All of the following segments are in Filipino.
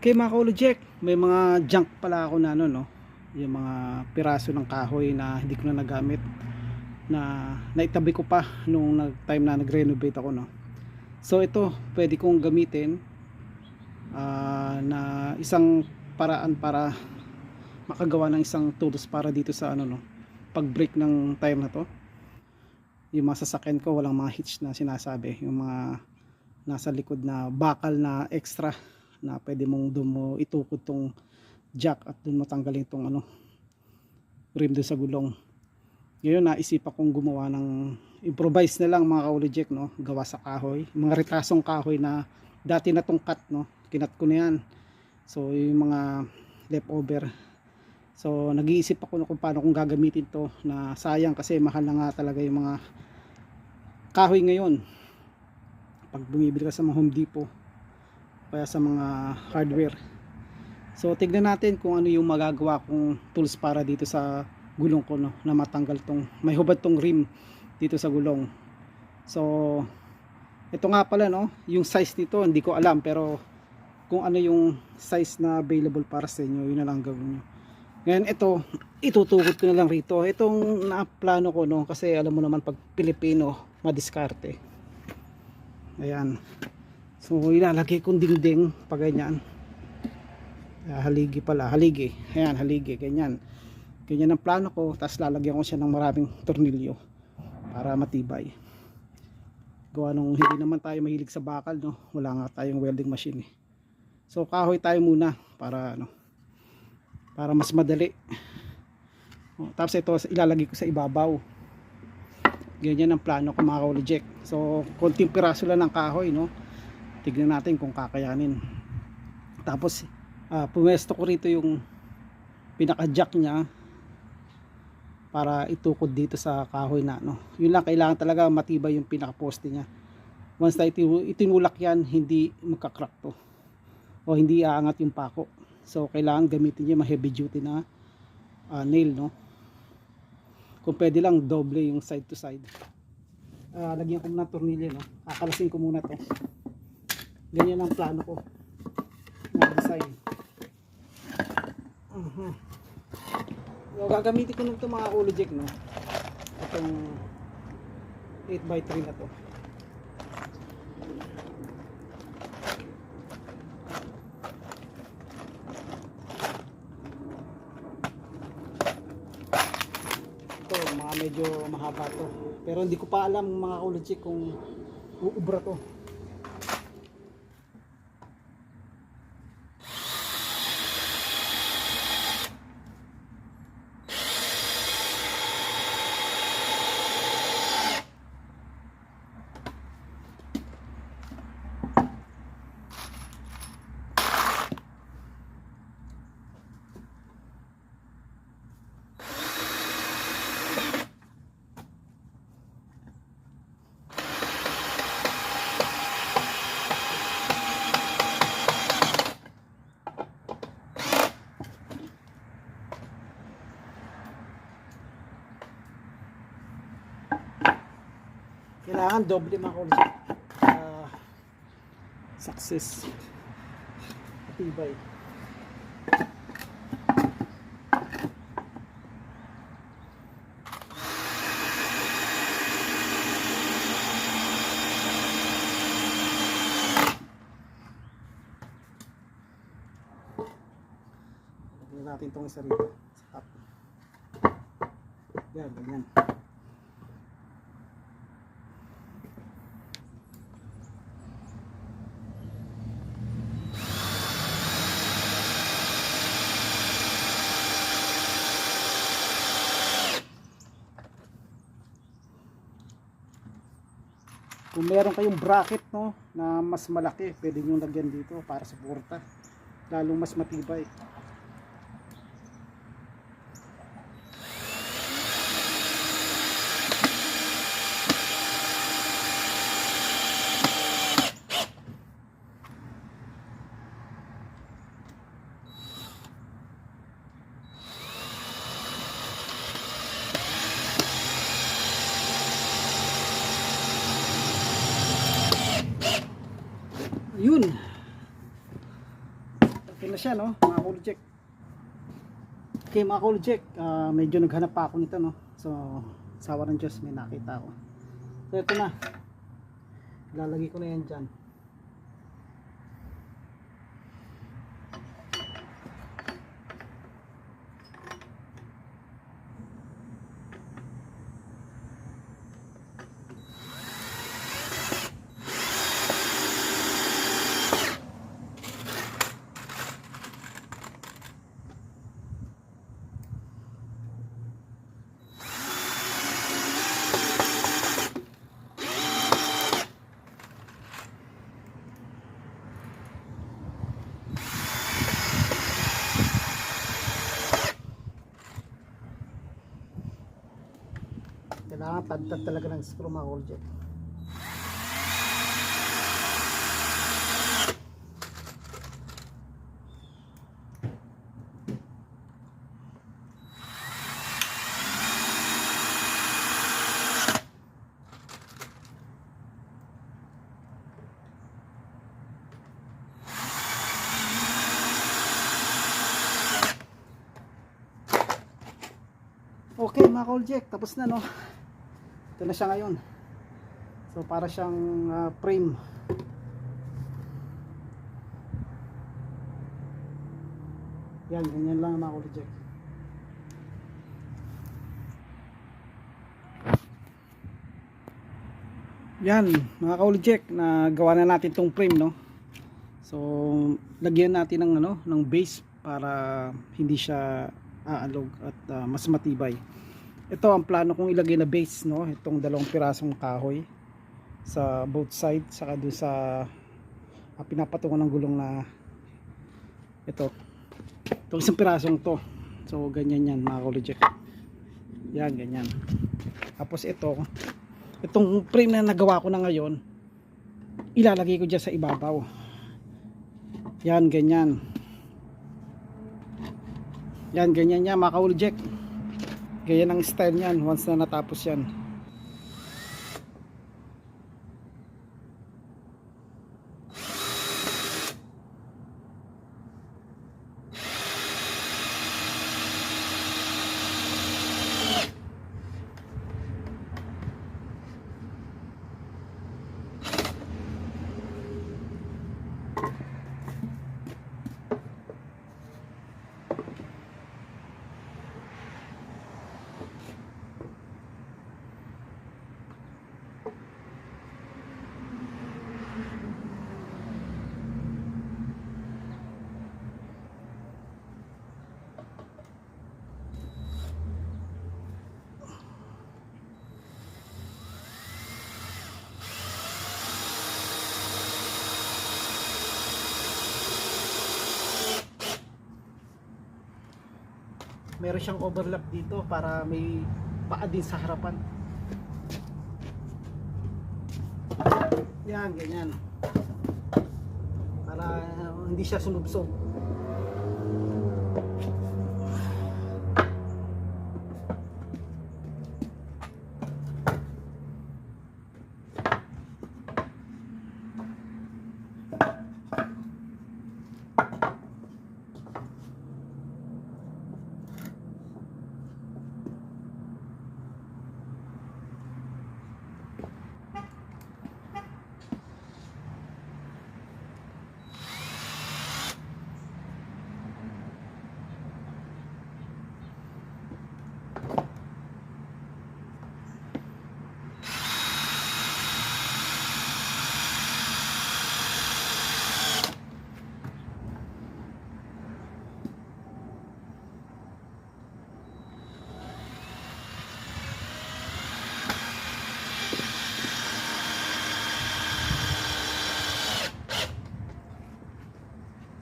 Okay mga kaulojek, may mga junk pala ako na ano no, yung mga piraso ng kahoy na hindi ko na nagamit na naitabi ko pa nung time na nag-renovate ako no. So ito, pwede kong gamitin na isang paraan para makagawa ng isang tools para dito sa ano no, pag break ng time na to. Yung mga sasakyan ko walang mga hitch na sinasabi, yung mga nasa likod na bakal na extra na pwede mong doon mo itukod tong jack at doon matanggalin tong ano rim doon sa gulong. Ngayon naisipan kong gumawa ng improvise na lang mga kaulojek no, gawa sa kahoy, mga ritasong kahoy na dati na tong cut no, kinat ko na yan. So yung mga leftover, so nag-iisip ako kung paano kong gagamitin to, na sayang kasi mahal na nga talaga yung mga kahoy ngayon pag bumibili ka sa mga Home Depot kaya sa mga hardware. So tignan natin kung ano yung magagawa kong tools para dito sa gulong ko no, na matanggal tong may hubad tong rim dito sa gulong. So ito nga pala no, yung size nito hindi ko alam, pero kung ano yung size na available para sa inyo, yun na lang gawin nyo. Ngayon ito, itutukod ko na lang rito. Itong naplano ko no, kasi alam mo naman pag Pilipino madiskarte. Ayan. So ilalagay kong dingding pag ganyan. Haligi pala, haligi. Ayan, haligi, ganyan. Ganyan ang plano ko, tapos lalagyan ko siya ng maraming tornilyo para matibay. Gawa nung hindi naman tayo mahilig sa bakal no, wala nga tayong welding machine eh. So kahoy tayo muna para ano, para mas madali. Tapos ito ilalagay ko sa ibabaw. Ganyan ang plano ko mga kaulojek. So konting piraso lang ng kahoy no, tignan natin kung kakayanin. Tapos pumesto ko rito yung pinaka jack nya para itukod dito sa kahoy na no. Yun lang, kailangan talaga matibay yung pinaka poste nya. Once na itinulak yan, hindi magka-crack to o hindi aangat yung pako. So kailangan gamitin niya ma-heavy duty na nail no. Kung pwede lang doble yung side to side. Lagyan ko muna tornilyo no, kakalasin ko muna to. Ganyan ang plano ko na design. So, gagamitin ko nito mga kaulojek no, itong 8x3 na to. Ito mga medyo mahaba to, pero hindi ko pa alam mga kaulojek kung uubra to. Kailangan doble mga kaulojek success matibay. Lagyan natin itong isa rito sa top. Yan, ganyan. Kung meron kayong bracket no na mas malaki, pwede nyo lagyan dito para suporta, lalong mas matibay. Yun. siya, no, mga Kulujek. Okay mga Kulujek, medyo naghanap pa ako nito, no. So sawa ng Diyos, may nakita ako. So ito na, ilalagay ko na yan dyan. Kailangan tad-tad talaga ng screw mga Kulujek. Okay mga Kulujek, tapos na, no. Ito na siya ngayon. So para siyang frame. Yan, ganyan lang mga Kulujek. Yan mga Kulujek, na gawa na natin tong frame, no. So lagyan natin ng ano, ng base para hindi siya aalog at mas matibay. Ito ang plano kong ilagay na base, no, itong 2 pirasong kahoy sa both side, saka doon sa pinapatungan ng gulong na ito. Itong 1 pirasong to. So ganyan yan mga Kulujek. Yan, ganyan. Tapos itong frame na nagawa ko na ngayon, ilalagay ko dyan sa ibabaw. Yan, ganyan. Yan, ganyan yan mga Kulujek. Ganyan ang style niyan once na natapos yan. Meron siyang overlap dito para may paa din sa harapan. Yan, ganyan. Para hindi siya sumubsob.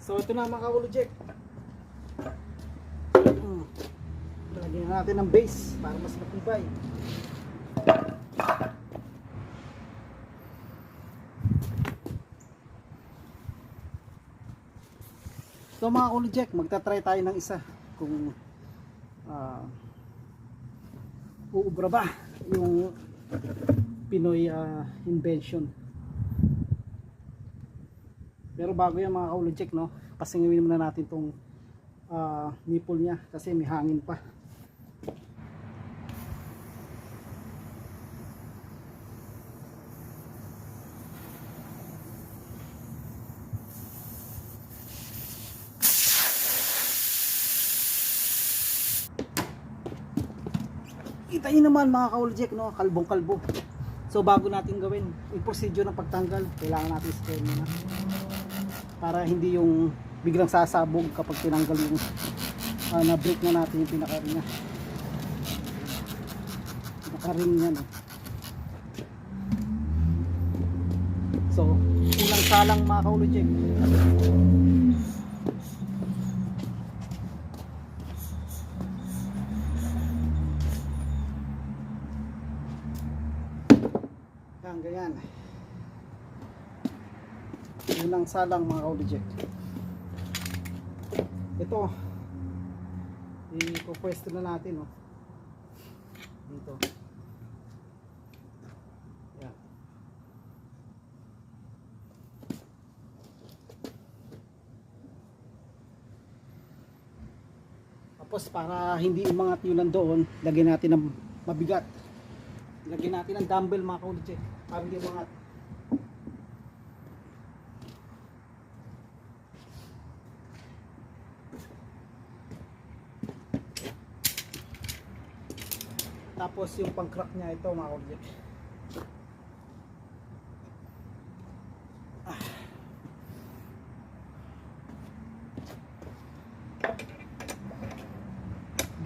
So ito na mga Kulujek. Lagyan natin ng base para mas matibay. So mga Kulujek, magta-try tayo ng isa kung uubra ba yung Pinoy invention. Pero bago yan mga Kulujek, no, pasingawin muna natin tong nipple niya kasi may hangin pa. Kita nyo naman mga ka-Oljek, no? Kalbong kalbo. So bago natin gawin yung procedure ng pagtanggal, kailangan natin i-spray muna para hindi yung biglang sasabog kapag tinanggal yung na-break na natin yung pinaka-ring niya. Pinaka-ring niya, no? So unang salang mga ka-Oljek. Ganyan. Unang salang mga ka-Oljek. Ito i-pwesto na natin, no? Dito. Yan. Tapos para hindi umangat yun nandoon, lagyan natin ng mabigat. Lagyan natin ng dumbbell mga ka-Oljek para hindi umangat. Tapos yung pang-crack niya ito mga ka-Oljek.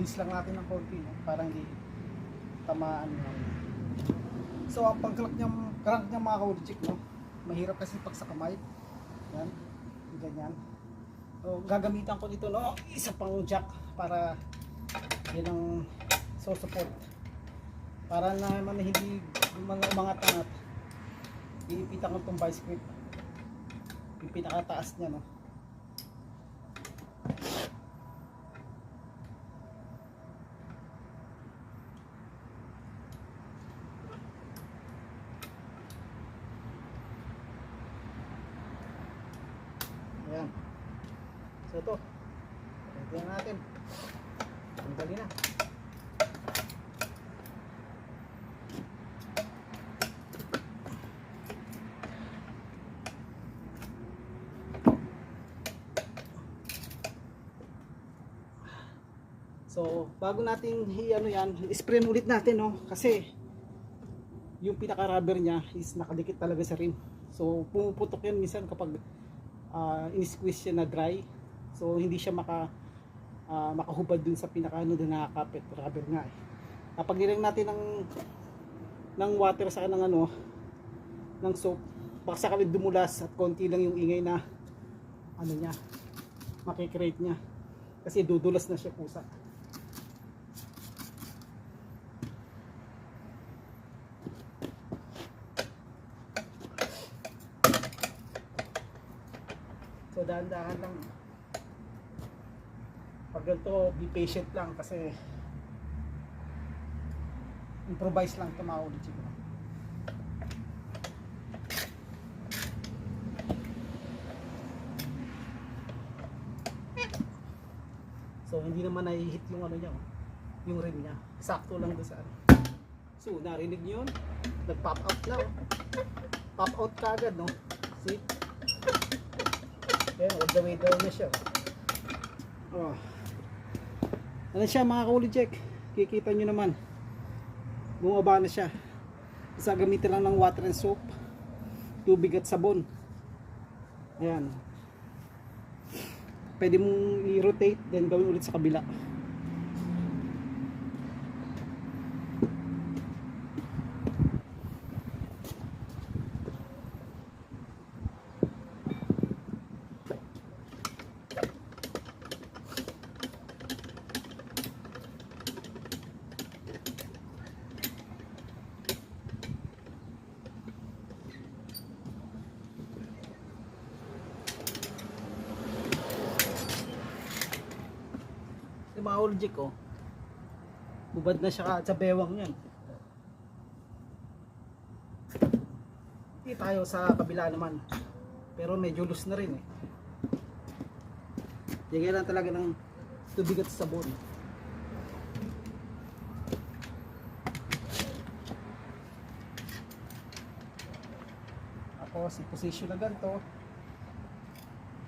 Bis lang natin ng konti, no? Para hindi tamaan niya. So ang pang-crack niya mga ka-Oljek, no? Mahirap kasi pag sa kamay. Yan, ganyan. So gagamitan ko dito, no? Isa pang jack para yan ang support. Para naman hindi umangat-angat. Iipitan ko itong vice grip. Yung pinakataas niya, no? Ayan. So ito. Tingnan natin. Tanggalin na. So, bago natin i-ano yan, i-spray ulit natin, no? Kasi yung pinaka-rubber niya is nakadikit talaga sa rim. So, pumuputok yan minsan kapag in-squeeze siya na dry. So, hindi siya makahubad dun sa pinaka-ano doon nakakapit. Rubber nga eh. Kapag nilagyan natin ng water sa ng ano, ng soap, baka sakali dumulas at konti lang yung ingay na ano niya, makikreate niya. Kasi dudulas na siya pusa. So dahan-dahan lang. Pag ganito, be patient lang kasi improvise lang ito mga ka-Oljek. So hindi naman nai-hit yung ano niya, yung rim niya. Sakto lang doon sa ano. So narinig niyo yun? Nag-pop out na, oh. Pop out kagad, no? See? Ayan, all the way down na siya. Oh. Ano siya mga ka-Oljek? Kikita nyo naman. Bumaba na siya. Isa gamitin lang ng water and soap, tubig at sabon. Ayan. Pwede mong i-rotate, then gawin ulit sa kabila. Yung mga Oljek, oh, hubad na siya sa bewang yan. Hindi tayo sa kabila naman, pero medyo loose na rin eh. Lagyan lang talaga ng tubig at sabon. Tapos i-position na ganito.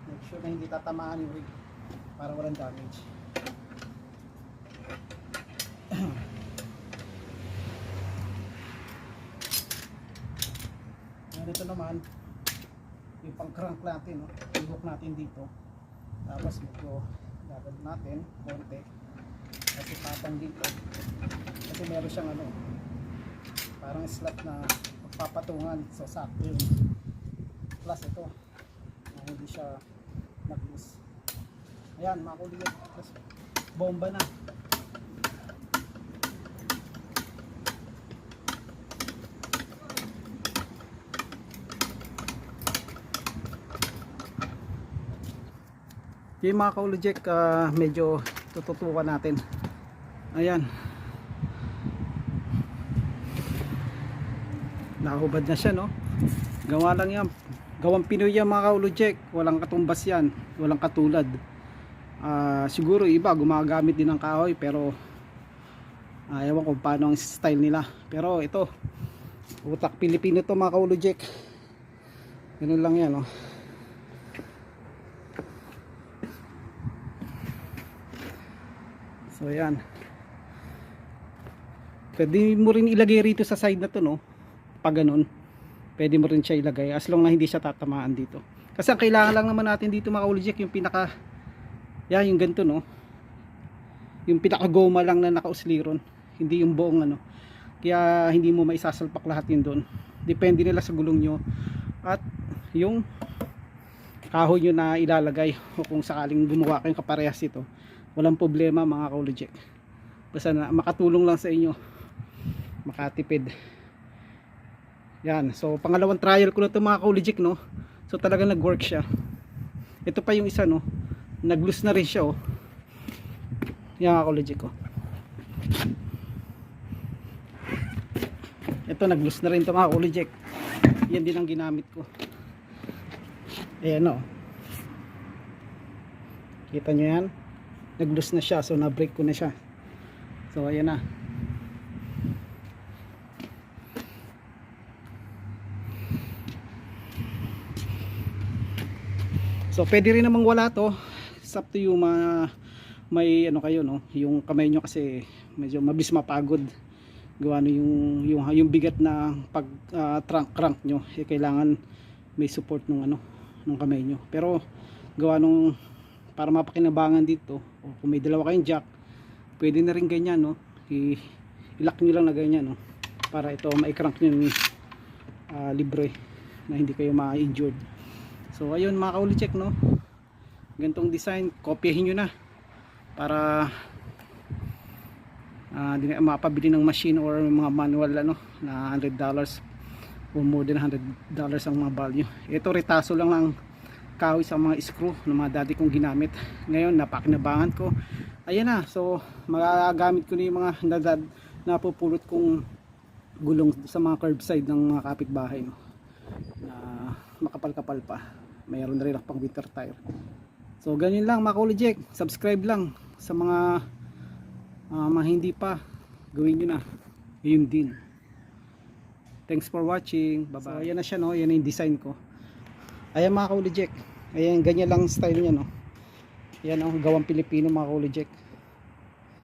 Make sure na hindi tatamaan yung rig para walang damage. Dito naman yung pang crank natin, no? I-hook natin dito, tapos medyo gagawin natin konti kasi patang dito kasi meron siyang ano parang slot na magpapatungan, so sakto yun. Plus ito na hindi siya nag-loose. Ayan mga kuligan, bomba na. Yung mga kaulojek, medyo tututukan natin. Ayan, nakahubad na siya, no? Gawa lang yan, gawang Pinoy yan mga kaulojek, walang katumbas yan, walang katulad. Siguro iba gumagamit din ng kahoy, pero ewan ko paano ang style nila. Pero ito, utak Pilipino to mga kaulojek. Ganun lang yan, no? So ayan, pwede mo rin ilagay rito sa side na to, no? Pag ganun, pwede mo rin siya ilagay as long na hindi siya tatamaan dito. Kasi ang kailangan lang naman natin dito mga kaulojek, yung pinaka, yan yung ganito, no? Yung pinaka goma lang na naka-usliron, hindi yung buong ano. Kaya hindi mo maisasalpak lahat yun doon. Depende nila sa gulong nyo at yung kahoy nyo na ilalagay, o kung sakaling gumawa kayong kaparehas ito, walang problema mga kaulojek. Basta na makatulong lang sa inyo, makatipid. Yan, so pangalawang trial ko na ito mga kaulojek, no? So talagang nag-work siya. Ito pa yung isa, no? Nag-loose na rin siya, oh. Yan mga kaulojek, oh. Ito nag-loose na rin ito mga kaulojek. Yan din ang ginamit ko. Ayan, oh. Kita nyo yan? Nag-loose na siya, so na-break ko na siya. So ayan na. So pwede rin namang wala to. It's up to you, may ano kayo, no? Yung kamay nyo kasi medyo mabilis mapagod. Gawa no yung bigat na pag crank nyo, kailangan may support nung ano, nung kamay nyo. Pero gawa nung para mapakinabangan dito, o kung may dalawa kayong jack, pwede na rin ganyan, no? I-lock nyo lang na ganyan, no? Para ito ma-crank nyo libre na hindi kayo ma-injured. So ayun mga kaulojek, no? Gantong design, kopyahin nyo na para mapabili ng machine or mga manual ano, na $100 o more than $100 ang mga value. Ito retaso lang ng kahoy sa mga screw ng mga dati kong ginamit. Ngayon napakinabangan ko, ayan na. So magagamit ko na yung mga napupulot kong gulong sa mga curbside ng mga kapitbahay, no? Na makapal-kapal pa. Mayroon na rin pang winter tire. So ganyan lang mga kaulojek, subscribe lang sa mga hindi pa, gawin nyo na, yun din. Thanks for watching, bye bye. So ayan na siya, no? Yan yung design ko. Ayan mga kaulojek, ayan ganyan lang style niya, no? Ayan, no? Gawang Pilipino mga kaulojek.